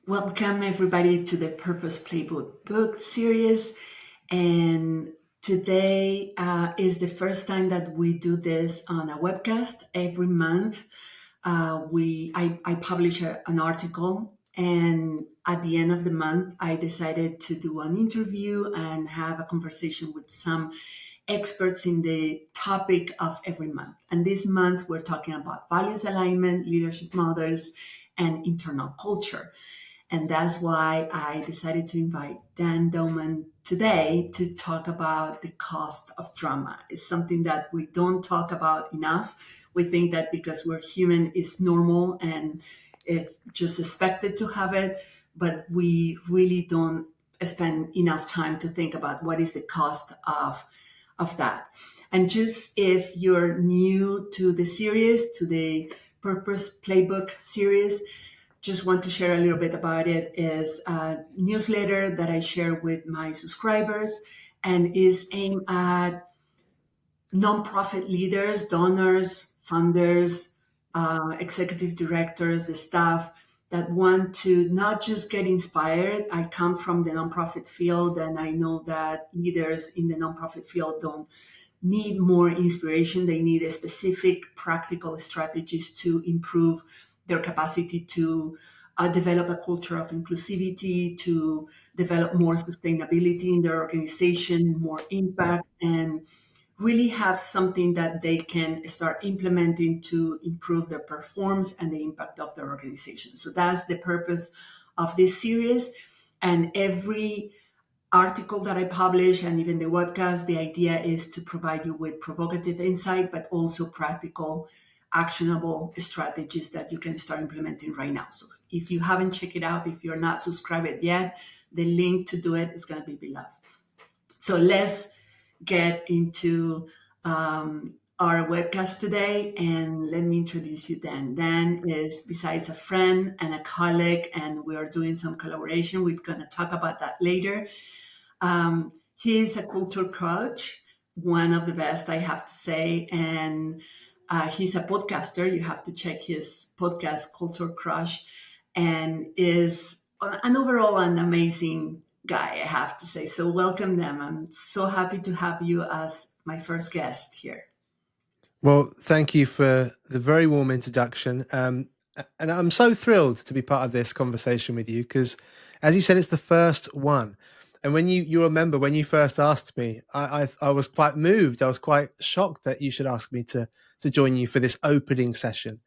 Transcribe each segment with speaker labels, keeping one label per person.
Speaker 1: Welcome, everybody, to the Purpose Playbook book series. And today is the first time that we do this on a webcast. Every month, I publish an article, and at the end of the month, I decided to do an interview and have a conversation with some experts in the topic of every month. And this month, we're talking about values alignment, leadership models, and internal culture. And that's why I decided to invite Dan Dowman today to talk about the cost of drama. It's something that we don't talk about enough. We think that because we're human, it's normal and it's just expected to have it, but we really don't spend enough time to think about what is the cost of that. And just if you're new to the series, to the Purpose Playbook series, just want to share a little bit about it. Is a newsletter that I share with my subscribers and is aimed at nonprofit leaders, donors, funders, executive directors, the staff that want to not just get inspired. I come from the nonprofit field, and I know that leaders in the nonprofit field don't need more inspiration. They need a specific practical strategies to improve their capacity to develop a culture of inclusivity, to develop more sustainability in their organization, more impact, and really have something that they can start implementing to improve their performance and the impact of their organization. So that's the purpose of this series. And every article that I publish and even the webcast, the idea is to provide you with provocative insight, but also practical, actionable strategies that you can start implementing right now. So if you haven't checked it out, if you're not subscribed yet, the link to do it is going to be below. So let's get into our webcast today, and let me introduce you Dan. Dan is, besides a friend and a colleague, and we are doing some collaboration. We're going to talk about that later. He's a culture coach, one of the best, I have to say, and he's a podcaster. You have to check his podcast, Culture Crush, and is an overall an amazing guy, I have to say. So welcome them. I'm so happy to have you as my first guest here.
Speaker 2: Well, thank you for the very warm introduction. And I'm so thrilled to be part of this conversation with you because, as you said, it's the first one. And when you remember when you first asked me, I was quite moved. I was quite shocked that you should ask me to join you for this opening session.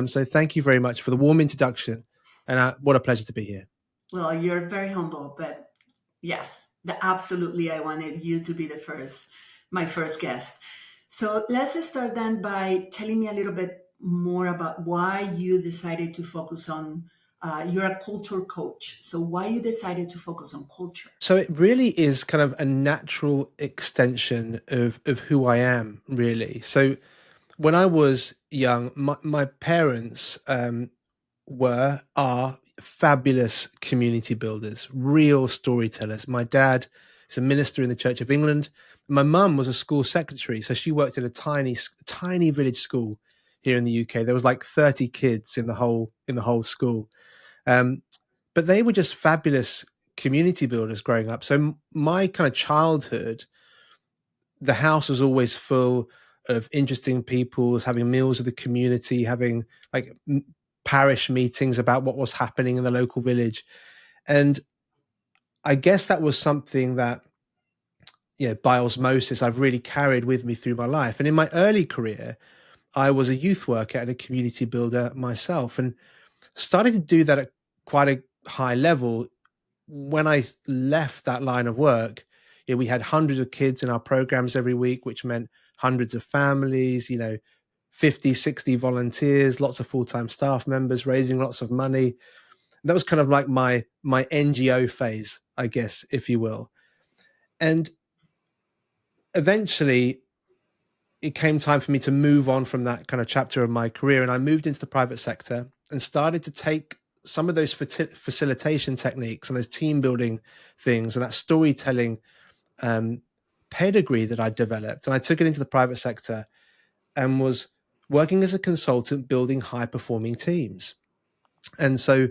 Speaker 2: So thank you very much for the warm introduction, and what a pleasure to be here.
Speaker 1: Well, you're very humble, but yes, absolutely, I wanted you to be my first guest. So let's start then by telling me a little bit more about why you decided to focus on. You're a culture coach, so why you decided to focus on culture?
Speaker 2: So it really is kind of a natural extension of who I am, really. So when I was young, my parents are fabulous community builders, real storytellers. My dad is a minister in the Church of England. My mum was a school secretary, so she worked in a tiny village school here in the UK. There was like 30 kids in the whole school, um, but they were just fabulous community builders growing up. So my kind of childhood, the house was always full of interesting people, having meals with the community, having like parish meetings about what was happening in the local village. And I guess that was something that, by osmosis, I've really carried with me through my life. And in my early career, I was a youth worker and a community builder myself, and started to do that at quite a high level. When I left that line of work, we had hundreds of kids in our programs every week, which meant hundreds of families, 50, 60 volunteers, lots of full-time staff members, raising lots of money. That was kind of like my NGO phase, I guess, if you will. And eventually it came time for me to move on from that kind of chapter of my career. And I moved into the private sector and started to take some of those facilitation techniques and those team building things and that storytelling pedigree that I developed. And I took it into the private sector and was working as a consultant building high performing teams. And so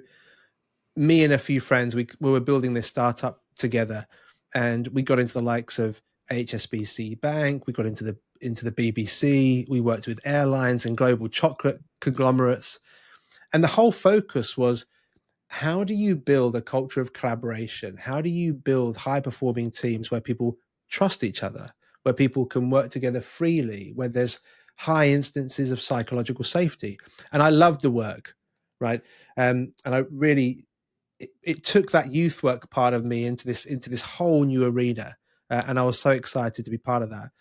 Speaker 2: me and a few friends, we were building this startup together, and we got into the likes of HSBC Bank. We got into the BBC. We worked with airlines and global chocolate conglomerates, and the whole focus was, how do you build a culture of collaboration? How do you build high performing teams where people trust each other, where people can work together freely, where there's high instances of psychological safety? And I loved the work, right? And I really, it took that youth work part of me into this whole new arena, and I was so excited to be part of that.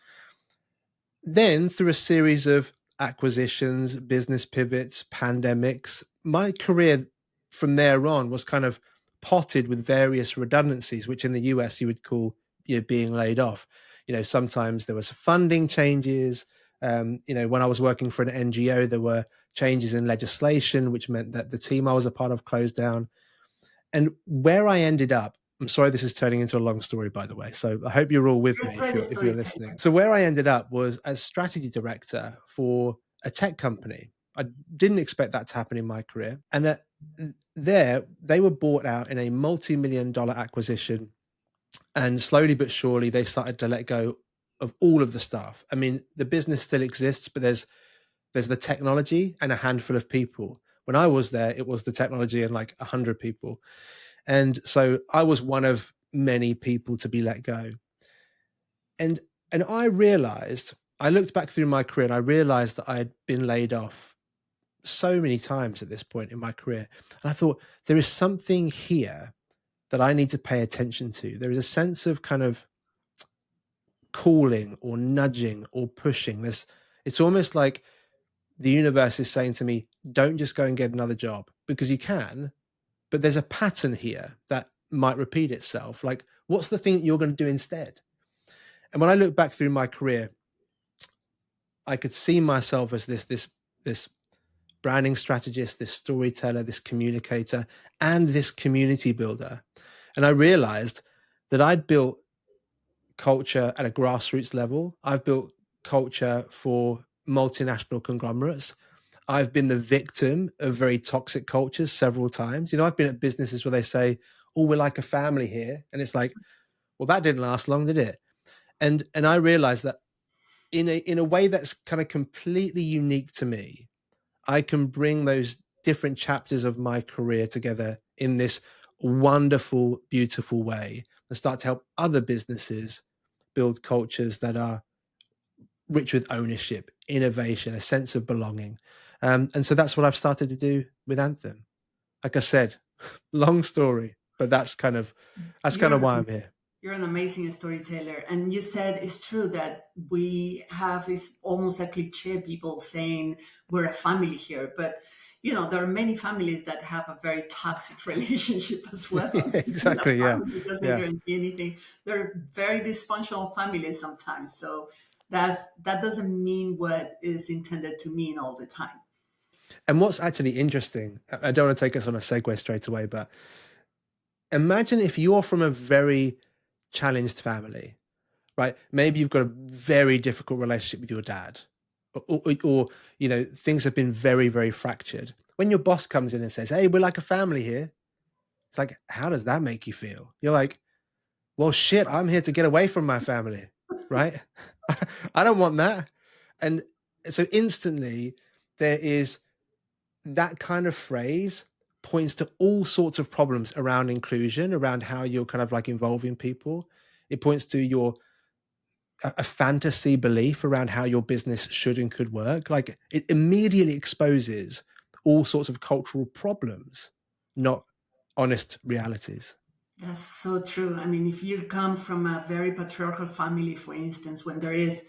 Speaker 2: Then, through a series of acquisitions, business pivots, pandemics, my career from there on was kind of potted with various redundancies, which in the US you would call, being laid off. Sometimes there was funding changes. When I was working for an NGO, there were changes in legislation, which meant that the team I was a part of closed down. And where I ended up, I'm sorry, this is turning into a long story, by the way. So I hope you're all with
Speaker 1: You're
Speaker 2: me
Speaker 1: a great
Speaker 2: if you're
Speaker 1: storyteller.
Speaker 2: listening. So where I ended up was as strategy director for a tech company. I didn't expect that to happen in my career. And there, they were bought out in a multi-million-dollar acquisition. And slowly but surely, they started to let go of all of the staff. I mean, the business still exists, but there's the technology and a handful of people. When I was there, it was the technology and like 100 people. And so I was one of many people to be let go. And I realized, I looked back through my career and I realized that I had been laid off so many times at this point in my career. And I thought, there is something here that I need to pay attention to. There is a sense of kind of calling or nudging or pushing. It's almost like the universe is saying to me, don't just go and get another job, because you can, but there's a pattern here that might repeat itself. Like, what's the thing that you're going to do instead? And when I look back through my career, I could see myself as this branding strategist, this storyteller, this communicator, and this community builder. And I realized that I'd built culture at a grassroots level. I've built culture for multinational conglomerates. I've been the victim of very toxic cultures several times. I've been at businesses where they say, "Oh, we're like a family here," and it's like, well, that didn't last long, did it? And I realized that in a way that's kind of completely unique to me, I can bring those different chapters of my career together in this wonderful, beautiful way and start to help other businesses build cultures that are rich with ownership, innovation, a sense of belonging. And so that's what I've started to do with Anthem. Like I said, long story, but that's kind of
Speaker 1: You're
Speaker 2: why I'm here.
Speaker 1: You're an amazing storyteller. And you said it's true that we have is almost a cliche, people saying we're a family here. But there are many families that have a very toxic relationship as well. Being a
Speaker 2: Exactly. Yeah.
Speaker 1: family doesn't
Speaker 2: Yeah.
Speaker 1: guarantee anything. They're very dysfunctional families sometimes. So that doesn't mean what is intended to mean all the time.
Speaker 2: And what's actually interesting, I don't want to take us on a segue straight away, but imagine if you're from a very challenged family, right? Maybe you've got a very difficult relationship with your dad, or things have been very, very fractured. When your boss comes in and says, "Hey, we're like a family here," it's like, how does that make you feel? You're like, well, shit, I'm here to get away from my family, right? I don't want that. And so instantly, there is that kind of phrase points to all sorts of problems around inclusion, around how you're kind of like involving people. It points to a fantasy belief around how your business should and could work. Like, it immediately exposes all sorts of cultural problems, not honest realities.
Speaker 1: That's so true. I mean, if you come from a very patriarchal family, for instance, when there is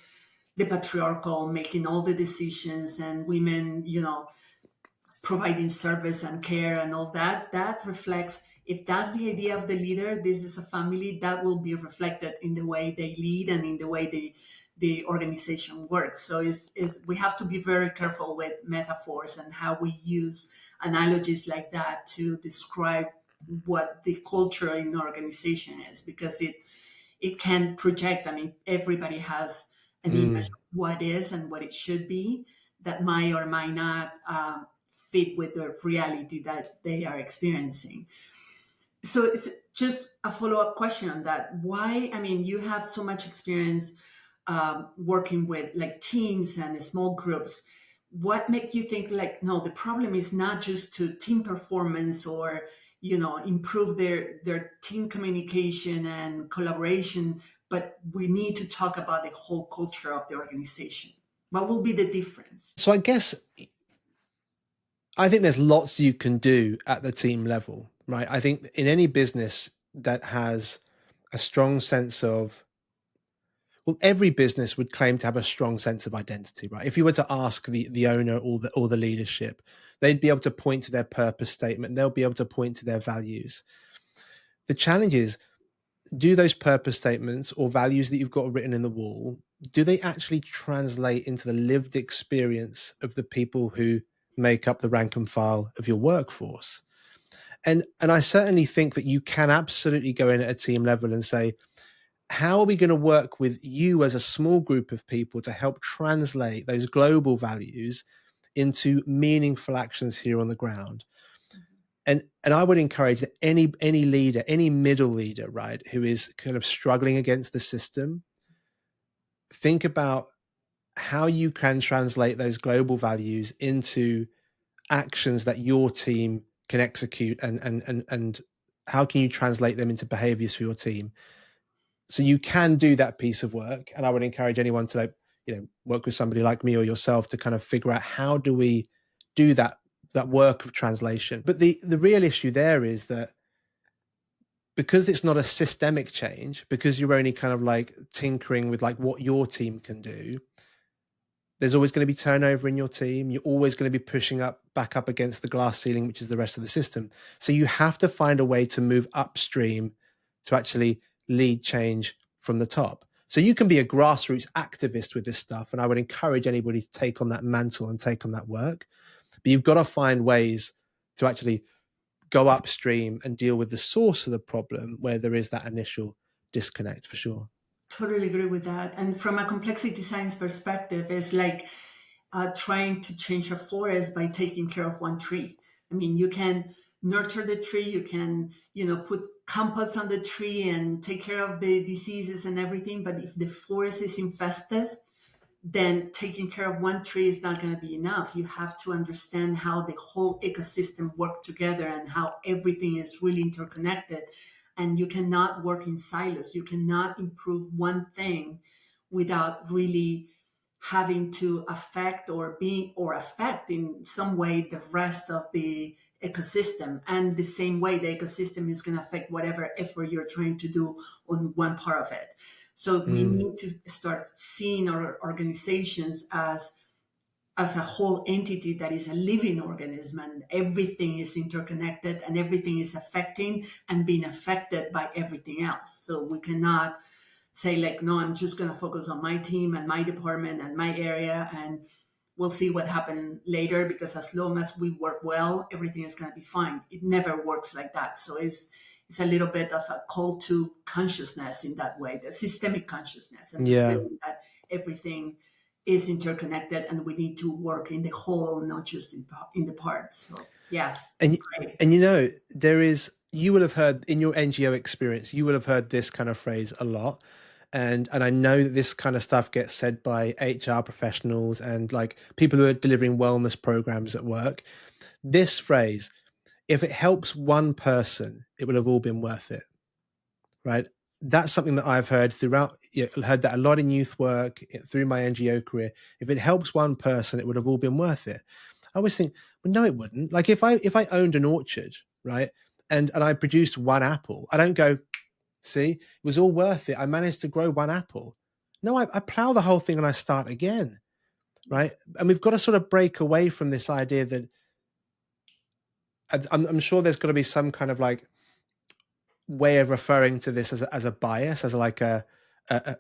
Speaker 1: the patriarchal making all the decisions and women, providing service and care and all that, that reflects, if that's the idea of the leader, this is a family, that will be reflected in the way they lead and in the way the organization works. So we have to be very careful with metaphors and how we use analogies like that to describe what the culture in an organization is, because it can project. I mean, everybody has an image
Speaker 2: Mm,
Speaker 1: of what is and what it should be that might or might not fit with the reality that they are experiencing. So it's just a follow-up question on that. Why, I mean, you have so much experience working with like teams and small groups. What make you think like, no, the problem is not just to team performance or, improve their team communication and collaboration, but we need to talk about the whole culture of the organization? What will be the difference?
Speaker 2: So I think there's lots you can do at the team level, right? I think in any business that has a strong sense of, well, every business would claim to have a strong sense of identity, right? If you were to ask the owner or the leadership, they'd be able to point to their purpose statement. They'll be able to point to their values. The challenge is, do those purpose statements or values that you've got written in the wall, do they actually translate into the lived experience of the people who make up the rank and file of your workforce? And I certainly think that you can absolutely go in at a team level and say, how are we going to work with you as a small group of people to help translate those global values into meaningful actions here on the ground? And I would encourage that any leader, any middle leader, right, who is kind of struggling against the system, think about how you can translate those global values into actions that your team can execute, and how can you translate them into behaviors for your team. So you can do that piece of work, and I would encourage anyone to, like, work with somebody like me or yourself to kind of figure out, how do we do that work of translation. But the real issue there is that, because it's not a systemic change, because you're only kind of like tinkering with like what your team can do, there's always going to be turnover in your team. You're always going to be pushing back up against the glass ceiling, which is the rest of the system. So you have to find a way to move upstream to actually lead change from the top. So you can be a grassroots activist with this stuff, and I would encourage anybody to take on that mantle and take on that work. But you've got to find ways to actually go upstream and deal with the source of the problem, where there is that initial disconnect, for sure.
Speaker 1: Totally agree with that. And from a complexity science perspective, it's like trying to change a forest by taking care of one tree. I mean, you can nurture the tree, you can, put compost on the tree and take care of the diseases and everything. But if the forest is infested, then taking care of one tree is not going to be enough. You have to understand how the whole ecosystem work together and how everything is really interconnected. And you cannot work in silos. You cannot improve one thing without really having to affect in some way the rest of the ecosystem. And the same way, the ecosystem is going to affect whatever effort you're trying to do on one part of it. So we
Speaker 2: Mm.
Speaker 1: need to start seeing our organizations as a whole entity that is a living organism, and everything is interconnected and everything is affecting and being affected by everything else. So we cannot say like, no, I'm just going to focus on my team and my department and my area, and we'll see what happens later, because as long as we work well, everything is going to be fine. It never works like that. So it's a little bit of a call to consciousness in that way, the systemic consciousness,
Speaker 2: Yeah.
Speaker 1: understanding that everything is interconnected and we need to work in the whole, not just in the parts. So yes,
Speaker 2: And
Speaker 1: great.
Speaker 2: and there is, you will have heard in your NGO experience, you will have heard this kind of phrase a lot. And I know that this kind of stuff gets said by HR professionals and like people who are delivering wellness programs at work. This phrase, if it helps one person, it will have all been worth it. Right? That's something that I've heard throughout. Heard that a lot in youth work, through my NGO career. If it helps one person, it would have all been worth it. I always think, well, no, it wouldn't. Like if I owned an orchard, right, and I produced one apple, I don't go, see, it was all worth it. I managed to grow one apple. No, I plow the whole thing and I start again, right? And we've got to sort of break away from this idea that, I'm sure there's got to be some kind of like way of referring to this as a bias, as like a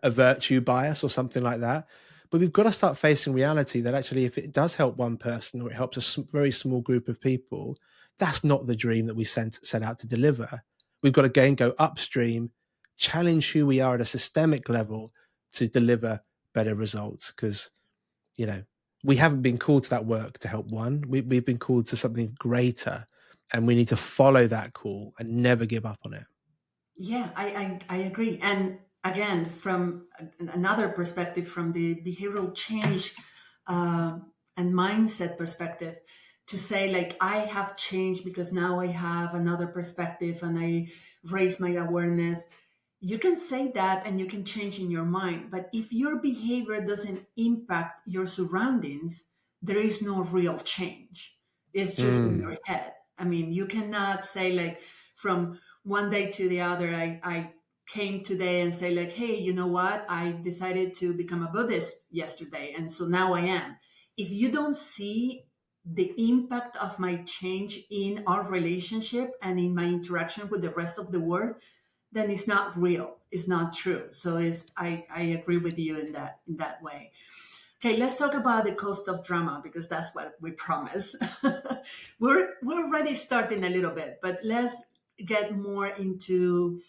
Speaker 2: virtue bias or something like that. But we've got to start facing reality that actually, if it does help one person or it helps a very small group of people, that's not the dream that we set out to deliver. We've got to again go upstream, challenge who we are at a systemic level to deliver better results. Because, you know, we haven't been called to that work to help one. We've been called to something greater, and we need to follow that call and never give up on it.
Speaker 1: Yeah, I agree. And again, from another perspective, from the behavioral change uh, and mindset perspective, to say, like, I have changed because now I have another perspective and I raise my awareness. You can say that and you can change in your mind. But if your behavior doesn't impact your surroundings, there is no real change. It's just in
Speaker 2: Mm.
Speaker 1: your head. I mean, you cannot say, like, from one day to the other, I came today and say, like, hey, you know what, I decided to become a Buddhist yesterday, and so now I am. If you don't see the impact of my change in our relationship and in my interaction with the rest of the world, then it's not real, it's not true. So it's, I agree with you in that way. Okay, let's talk about the cost of drama, because that's what we promise. We're already starting a little bit, but let's get more into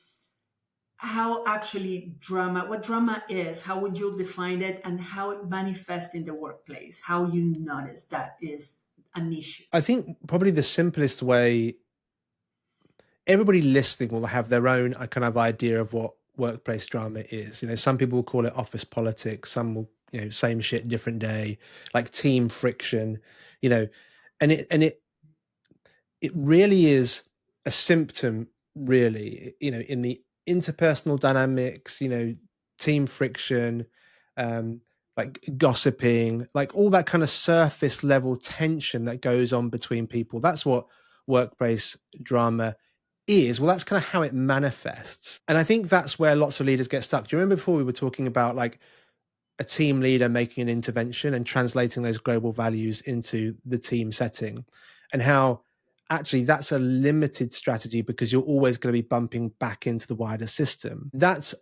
Speaker 1: how actually drama, what drama is, how would you define it, and how it manifests in the workplace, how you notice that is an issue.
Speaker 2: I think probably the simplest way, everybody listening will have their own kind of idea of what workplace drama is. Some people will call it office politics, some will, same shit, different day, like team friction, you know, and it really is a symptom, really, in the interpersonal dynamics, team friction, um, like gossiping, like all that kind of surface level tension that goes on between people. That's what workplace drama is. Well, that's kind of how it manifests. And I think that's where lots of leaders get stuck. Do you remember before we were talking about like a team leader making an intervention and translating those global values into the team setting, and how actually that's a limited strategy because you're always going to be bumping back into the wider system? That's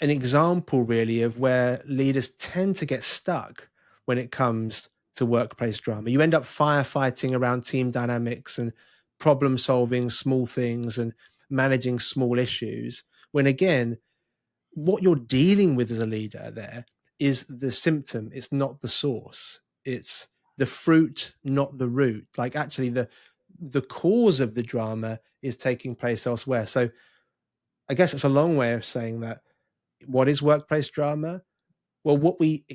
Speaker 2: an example really of where leaders tend to get stuck when it comes to workplace drama. You end up firefighting around team dynamics and problem solving small things and managing small issues, when again, what you're dealing with as a leader there is the symptom. It's not the source. It's the fruit, not the root. Like actually the cause of the drama is taking place elsewhere. So I guess it's a long way of saying that what is workplace drama? Well, what we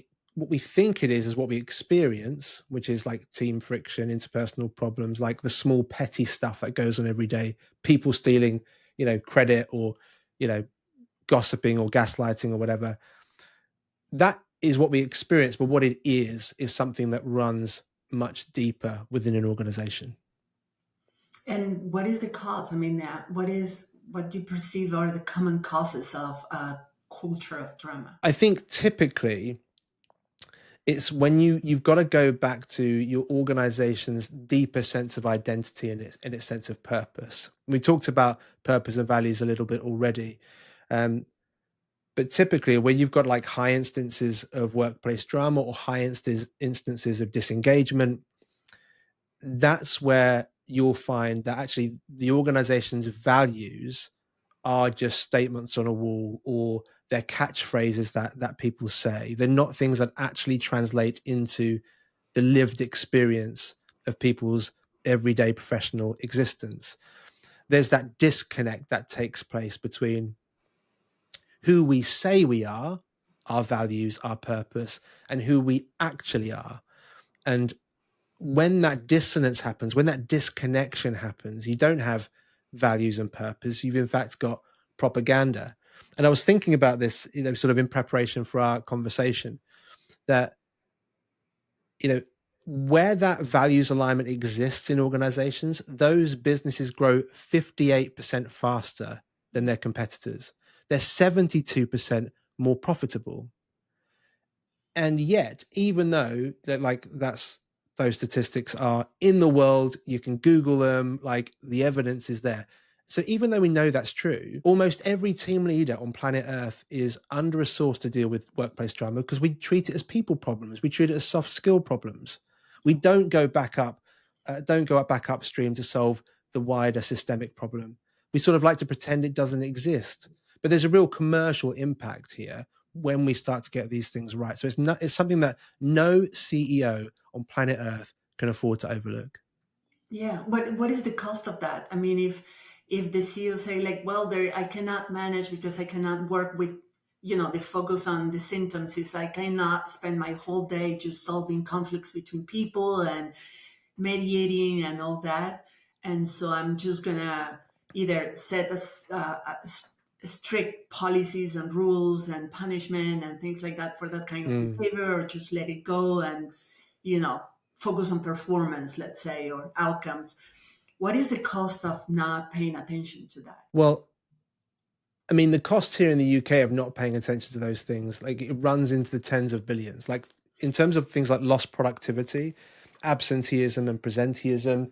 Speaker 2: think it is what we experience, which is like team friction, interpersonal problems, like the small petty stuff that goes on every day, people stealing, credit, or, you know, gossiping or gaslighting or whatever. That is what we experience, but what it is something that runs much deeper within an organization.
Speaker 1: And what is the cause? I mean, what you perceive are the common causes of a culture of drama?
Speaker 2: I think typically it's when you've got to go back to your organization's deeper sense of identity and its sense of purpose. We talked about purpose and values a little bit already. But typically where you've got like high instances of workplace drama or high instances of disengagement, that's where you'll find that actually the organization's values are just statements on a wall, or they're catchphrases that people say. They're not things that actually translate into the lived experience of people's everyday professional existence. There's that disconnect that takes place between who we say we are, our values, our purpose, and who we actually are. And when that dissonance happens, when that disconnection happens, you don't have values and purpose. You've in fact got propaganda. And I was thinking about this, sort of in preparation for our conversation, that, you know, where that values alignment exists in organizations, those businesses grow 58% faster than their competitors. They're 72% more profitable. And yet, even though that, like, that's, those statistics are in the world, you can Google them, like the evidence is there. So even though we know that's true, almost every team leader on planet Earth is under resourced to deal with workplace drama because we treat it as people problems. We treat it as soft skill problems. We don't go up back upstream to solve the wider systemic problem. We sort of like to pretend it doesn't exist. But there's a real commercial impact here. when we start to get these things right. So it's something that no CEO on planet Earth can afford to overlook.
Speaker 1: Yeah. What is the cost of that? I mean, if the CEO say like, well, there I cannot manage because I cannot work with, the focus on the symptoms is I cannot spend my whole day just solving conflicts between people and mediating and all that. And so I'm just gonna either set strict policies and rules and punishment and things like that for that kind of
Speaker 2: Mm.
Speaker 1: behavior, or just let it go and you know focus on performance, let's say, or outcomes. What is the cost of not paying attention to that?
Speaker 2: Well, I mean, the cost here in the UK of not paying attention to those things, like it runs into the tens of billions. Like in terms of things like lost productivity, absenteeism and presenteeism,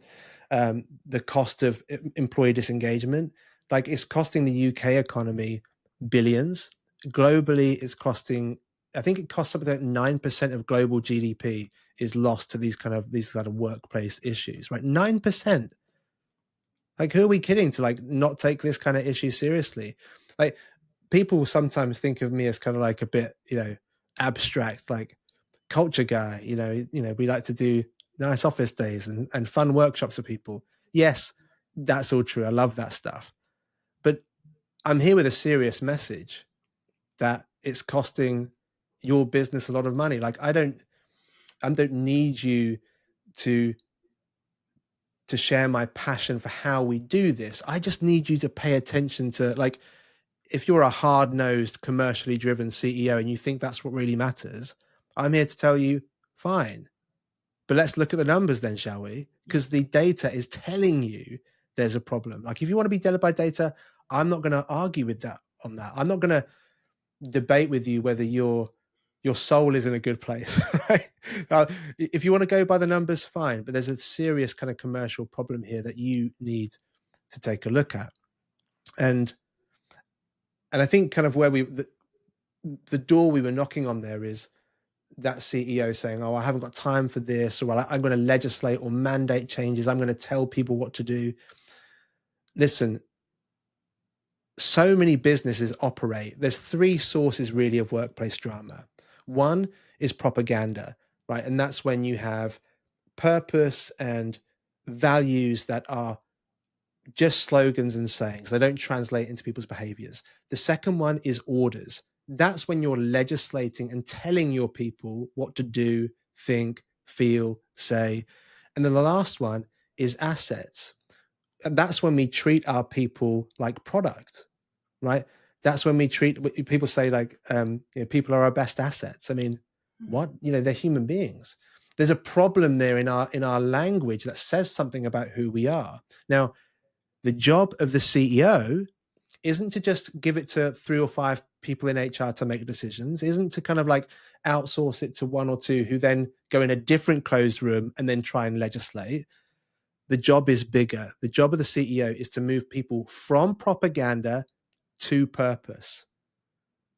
Speaker 2: the cost of employee disengagement, like it's costing the UK economy billions. Globally, it's costing, I think it costs something like 9% of global GDP is lost to these kind of workplace issues, right? 9%. Like, who are we kidding to like not take this kind of issue seriously? Like, people sometimes think of me as kind of like a bit, abstract, like culture guy. We like to do nice office days and fun workshops for people. Yes, that's all true. I love that stuff. But I'm here with a serious message that it's costing your business a lot of money. Like, I don't need you to share my passion for how we do this. I just need you to pay attention to, like, if you're a hard-nosed, commercially driven CEO and you think that's what really matters, I'm here to tell you, fine. But let's look at the numbers then, shall we? Because the data is telling you there's a problem. Like, if you want to be led by data, I'm not going to argue with that on that. I'm not going to debate with you whether your soul is in a good place, right? If you want to go by the numbers, fine. But there's a serious kind of commercial problem here that you need to take a look at. And I think kind of where the door we were knocking on there is that CEO saying, "Oh, I haven't got time for this," or "I'm going to legislate or mandate changes. I'm going to tell people what to do." Listen, so many businesses operate. There's three sources really of workplace drama. One is propaganda, right? And that's when you have purpose and values that are just slogans and sayings. They don't translate into people's behaviors. The second one is orders. That's when you're legislating and telling your people what to do, think, feel, say. And then the last one is assets. And that's when we treat our people like product, right? That's when we treat people say like, people are our best assets. I mean, what? They're human beings. There's a problem there in our language that says something about who we are. Now, the job of the CEO isn't to just give it to 3 or 5 people in HR to make decisions, isn't to kind of like outsource it to 1 or 2 who then go in a different closed room and then try and legislate. The job is bigger. The job of the CEO is to move people from propaganda to purpose,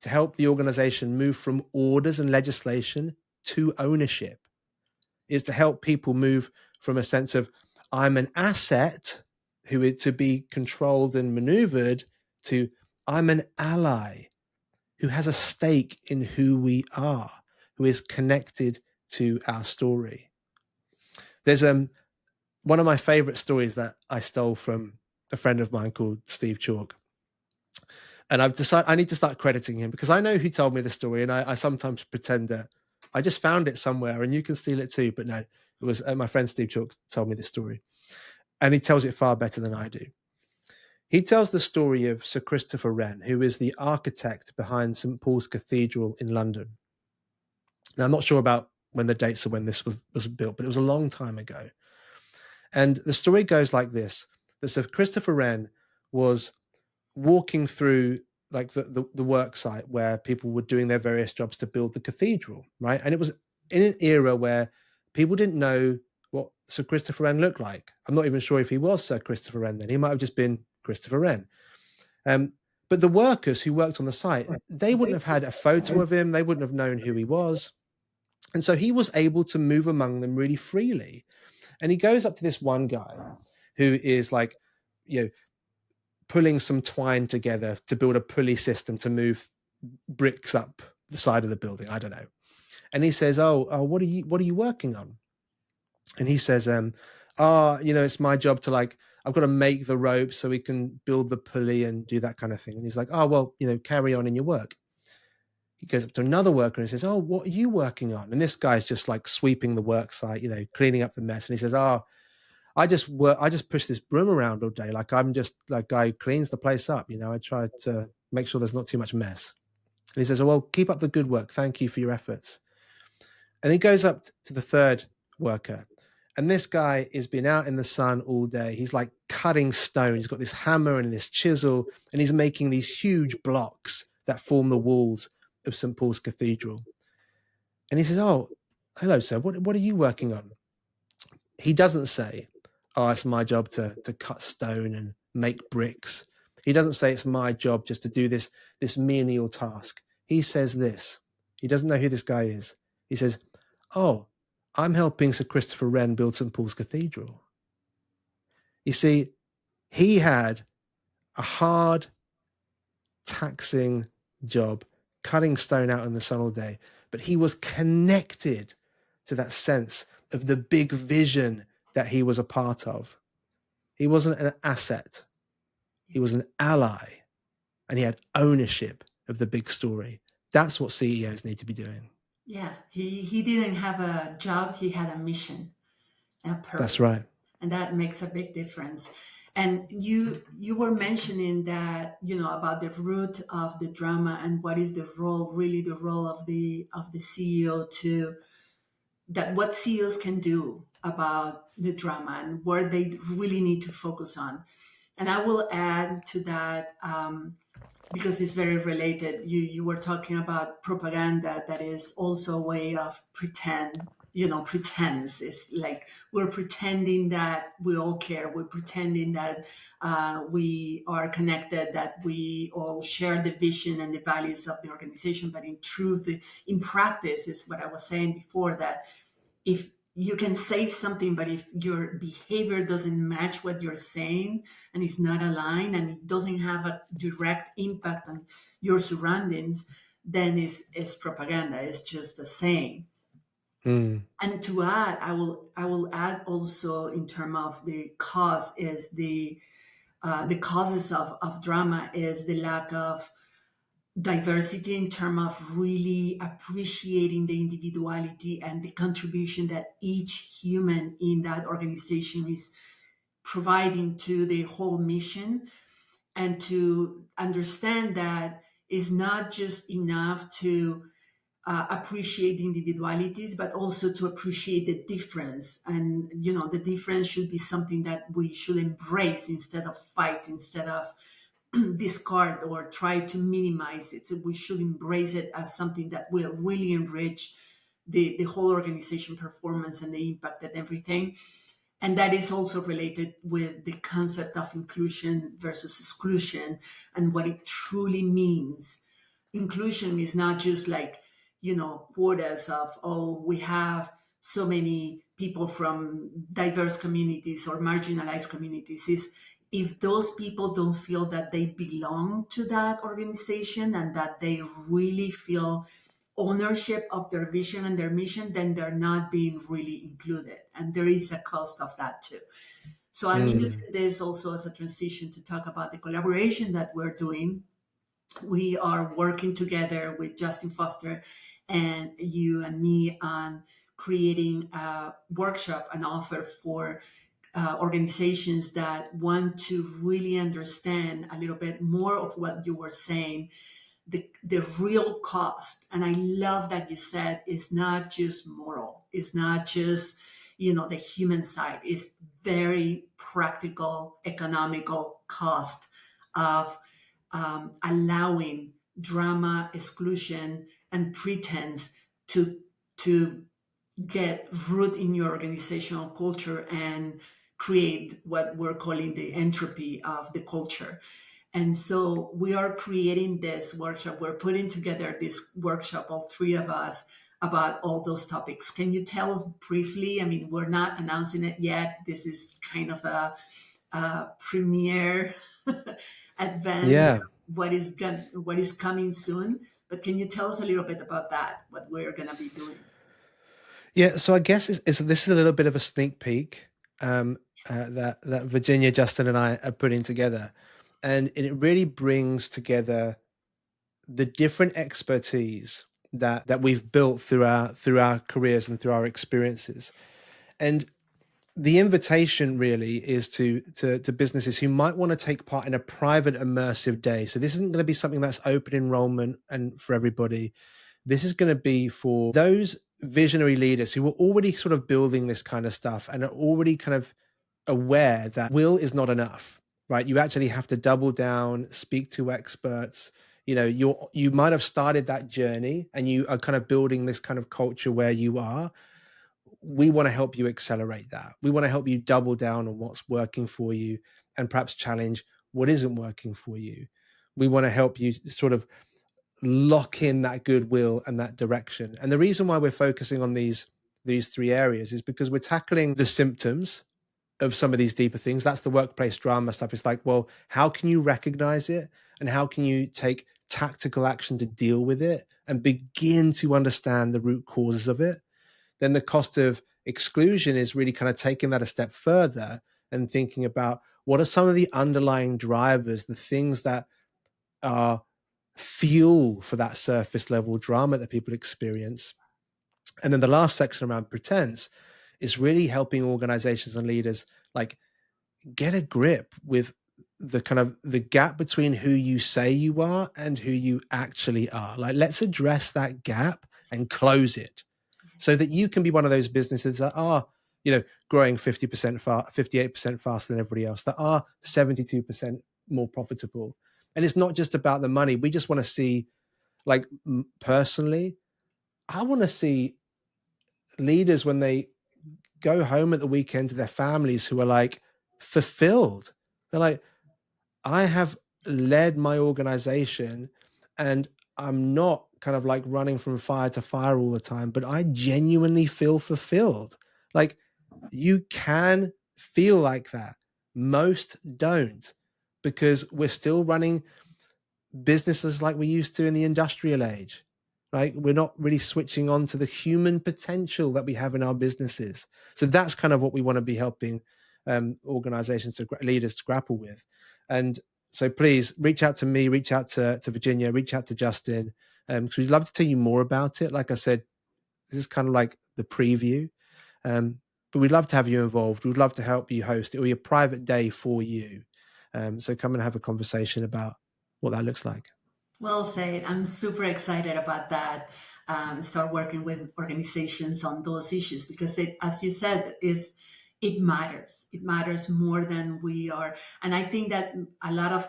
Speaker 2: to help the organization move from orders and legislation to ownership, is to help people move from a sense of I'm an asset who is to be controlled and maneuvered to I'm an ally who has a stake in who we are, who is connected to our story. There's one of my favorite stories that I stole from a friend of mine called Steve Chalk. And I've decided I need to start crediting him because I know who told me the story, and I sometimes pretend that I just found it somewhere and you can steal it too. But no, it was my friend Steve Chalk told me the story, and he tells it far better than I do. He tells the story of Sir Christopher Wren, who is the architect behind St. Paul's Cathedral in London. Now, I'm not sure about when the dates of when this was built, but it was a long time ago. And the story goes like this: that Sir Christopher Wren was walking through like the work site where people were doing their various jobs to build the cathedral, right? And it was in an era where people didn't know what Sir Christopher Wren looked like. I'm not even sure if he was Sir Christopher Wren then. He might have just been Christopher Wren. But the workers who worked on the site, they wouldn't have had a photo of him. They wouldn't have known who he was. And so he was able to move among them really freely. And he goes up to this one guy who is like, pulling some twine together to build a pulley system to move bricks up the side of the building. I don't know. And he says, "Oh, what are you working on?" And he says, it's my job to like, I've got to make the ropes so we can build the pulley and do that kind of thing." And he's like, "Oh, well, carry on in your work." He goes up to another worker and says, "Oh, what are you working on?" And this guy's just like sweeping the work site, cleaning up the mess. And he says, "Oh, I just push this broom around all day. Like I'm just like guy who cleans the place up. I try to make sure there's not too much mess." And he says, "Oh, well, keep up the good work. Thank you for your efforts." And he goes up to the third worker. And this guy has been out in the sun all day. He's like cutting stone. He's got this hammer and this chisel, and he's making these huge blocks that form the walls of St. Paul's Cathedral. And he says, "Oh, hello, sir. What are you working on?" He doesn't say, "Oh, it's my job to cut stone and make bricks." He doesn't say it's my job just to do this menial task. He says this. He doesn't know who this guy is. He says, "Oh, I'm helping Sir Christopher Wren build St. Paul's Cathedral." You see, he had a hard, taxing job, cutting stone out in the sun all day, but he was connected to that sense of the big vision that he was a part of. He wasn't an asset, he was an ally, and he had ownership of the big story. That's what CEOs need to be doing.
Speaker 1: Yeah, he didn't have a job, he had a mission and a
Speaker 2: That's
Speaker 1: purpose.
Speaker 2: right.
Speaker 1: And that makes a big difference. And you were mentioning that, about the root of the drama and what is the role, really the role of the CEO to that what CEOs can do about the drama and where they really need to focus on. And I will add to that, because it's very related. You were talking about propaganda that is also a way of pretend. Pretense is like we're pretending that we all care. We're pretending that we are connected, that we all share the vision and the values of the organization. But in truth, in practice, is what I was saying before, that if you can say something, but if your behavior doesn't match what you're saying and it's not aligned and it doesn't have a direct impact on your surroundings, then it's propaganda. It's just a saying.
Speaker 2: Mm,
Speaker 1: And to add, I will add also in terms of the cause is the causes of drama is the lack of diversity in terms of really appreciating the individuality and the contribution that each human in that organization is providing to the whole mission, and to understand that it's not just enough to appreciate the individualities, but also to appreciate the difference. And the difference should be something that we should embrace instead of fight, instead of discard or try to minimize it. So we should embrace it as something that will really enrich the whole organization performance and the impact and everything. And that is also related with the concept of inclusion versus exclusion and what it truly means. Inclusion is not just like, quotas of, oh, we have so many people from diverse communities or marginalized communities. Is if those people don't feel that they belong to that organization and that they really feel ownership of their vision and their mission, then they're not being really included. And there is a cost of that too. So I'm
Speaker 2: mm.
Speaker 1: using this also as a transition to talk about the collaboration that we're doing. We are working together with Justin Foster and you and me on creating a workshop, an offer for organizations that want to really understand a little bit more of what you were saying, the real cost. And I love that you said it's not just moral, it's not just the human side, it's very practical economical cost of allowing drama, exclusion, and pretense to get root in your organizational culture and create what we're calling the entropy of the culture. And so we are creating this workshop. We're putting together this workshop, all three of us, about all those topics. Can you tell us briefly? I mean, we're not announcing it yet. This is kind of a premiere advance
Speaker 2: Yeah.
Speaker 1: what is coming soon. But can you tell us a little bit about that? What we're gonna be doing?
Speaker 2: Yeah, so I guess this is a little bit of a sneak peek um, that Virginia, Justin, and I are putting together, and it really brings together the different expertise that we've built through our careers and through our experiences. And the invitation really is to businesses who might want to take part in a private immersive day. So this isn't going to be something that's open enrollment and for everybody. This is going to be for those visionary leaders who are already sort of building this kind of stuff and are already kind of aware that will is not enough, right? You actually have to double down, speak to experts. You know, you might have started that journey and you are kind of building this kind of culture where you are. We want to help you accelerate that. We want to help you double down on what's working for you and perhaps challenge what isn't working for you. We want to help you sort of lock in that goodwill and that direction. And the reason why we're focusing on these three areas is because we're tackling the symptoms of some of these deeper things. That's the workplace drama stuff. It's like, well, how can you recognize it and how can you take tactical action to deal with it and begin to understand the root causes of it? Then the cost of exclusion is really kind of taking that a step further and thinking about what are some of the underlying drivers, the things that are fuel for that surface level drama that people experience. And then the last section around pretense is really helping organizations and leaders like get a grip with the kind of the gap between who you say you are and who you actually are. Like, let's address that gap and close it so that you can be one of those businesses that are, you know, growing 50%, 58% faster than everybody else, that are 72% more profitable. And it's not just about the money. We just want to see, like, personally, I want to see leaders when they go home at the weekend to their families who are like fulfilled. They're like, I have led my organization and I'm not kind of like running from fire to fire all the time, but I genuinely feel fulfilled. Like, you can feel like that. Most don't, because we're still running businesses like we used to in the industrial age, right? We're not really switching on to the human potential that we have in our businesses. So that's kind of what we want to be helping organizations, leaders to grapple with. And so please reach out to me, reach out to Virginia, reach out to Justin, because we'd love to tell you more about it. Like I said, this is kind of like the preview. But we'd love to have you involved. We'd love to help you host it or your private day for you. So come and have a conversation about what that looks like.
Speaker 1: Well said. I'm super excited about that. Start working with organizations on those issues because it, as you said, is it matters. It matters more than we are, and I think that a lot of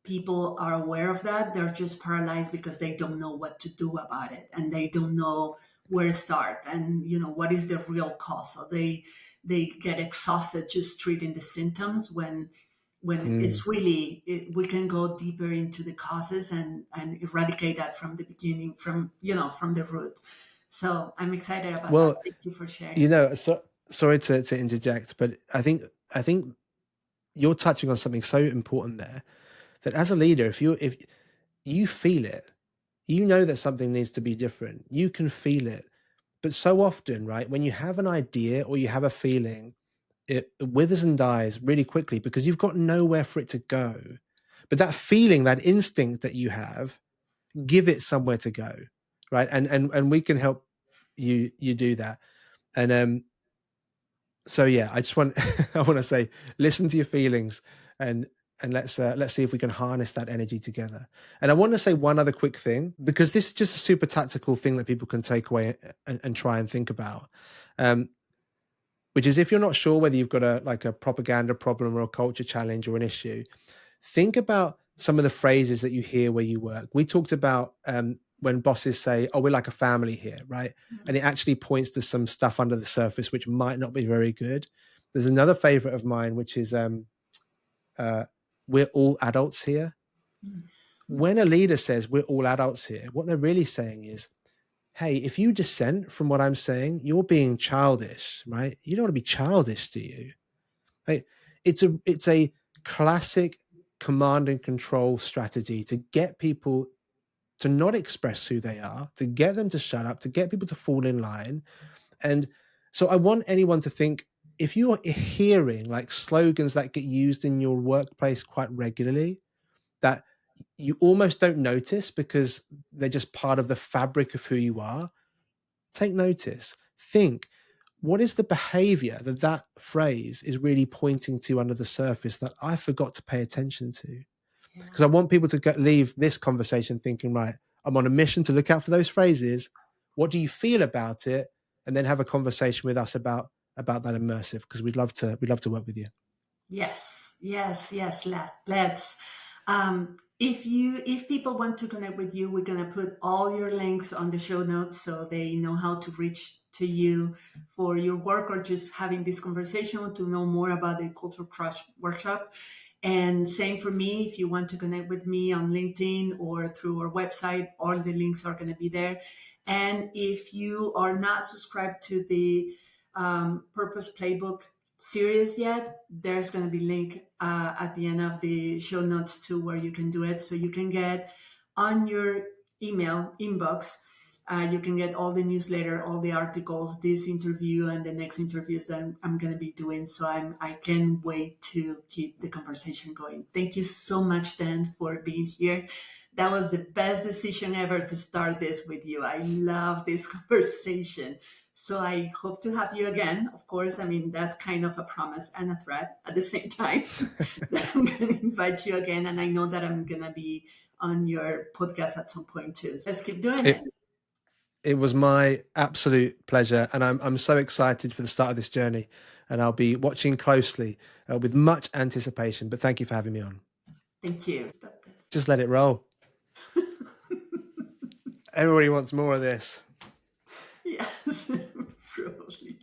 Speaker 1: people are aware of that. They're just paralyzed because they don't know what to do about it, and they don't know where to start, and what is the real cause. So they get exhausted just treating the symptoms when
Speaker 2: Mm.
Speaker 1: it's really we can go deeper into the causes and eradicate that from the beginning, from the root. So I'm excited about that.
Speaker 2: Well,
Speaker 1: Thank you for sharing.
Speaker 2: you know, sorry to interject, but I think you're touching on something so important there that as a leader, if you feel it, you know that something needs to be different. You can feel it. But so often, right, when you have an idea or you have a feeling, it withers and dies really quickly because you've got nowhere for it to go. But that feeling, that instinct that you have, give it somewhere to go, right? And we can help you do that. And so yeah, I just want I want to say, listen to your feelings and let's see if we can harness that energy together. And I want to say one other quick thing because this is just a super tactical thing that people can take away and try and think about. Um, which is if you're not sure whether you've got a propaganda problem or a culture challenge or an issue, think about some of the phrases that you hear where you work. We talked about when bosses say, "Oh, we're like a family here," right? And it actually points to some stuff under the surface which might not be very good. There's another favorite of mine, which is uh, "We're all adults here." When a leader says "We're all adults here," what they're really saying is, hey, if you dissent from what I'm saying, you're being childish, right? You don't want to be childish, do you? Like, it's a classic command and control strategy to get people to not express who they are, to get them to shut up, to get people to fall in line. And so I want anyone to think, if you're hearing like slogans that get used in your workplace quite regularly, that you almost don't notice because they're just part of the fabric of who you are, take notice. Think, what is the behavior that that phrase is really pointing to under the surface that I forgot to pay attention to? Because I want people to leave this conversation thinking, right, I'm on a mission to look out for those phrases. What do you feel about it? And then have a conversation with us about that immersive, because we'd love to work with you.
Speaker 1: Yes, yes, yes. Let's. If people want to connect with you, we're gonna put all your links on the show notes so they know how to reach to you for your work or just having this conversation to know more about the Cultural Crush workshop. And same for me, if you want to connect with me on LinkedIn or through our website, all the links are going to be there. And if you are not subscribed to the Purpose Playbook series yet, there's going to be link at the end of the show notes to where you can do it. So you can get on your email inbox, you can get all the newsletter, all the articles, this interview, and the next interviews that I'm going to be doing. So I can't wait to keep the conversation going. Thank you so much, Dan, for being here. That was the best decision ever to start this with you. I love this conversation. So I hope to have you again. Of course, I mean, that's kind of a promise and a threat at the same time. That I'm going to invite you again. And I know that I'm going to be on your podcast at some point too. So let's keep doing it.
Speaker 2: It was my absolute pleasure, and I'm so excited for the start of this journey, and I'll be watching closely with much anticipation. But thank you for having me on.
Speaker 1: Thank you. Stop this.
Speaker 2: Just let it roll. Everybody wants more of this.
Speaker 1: Yes, probably.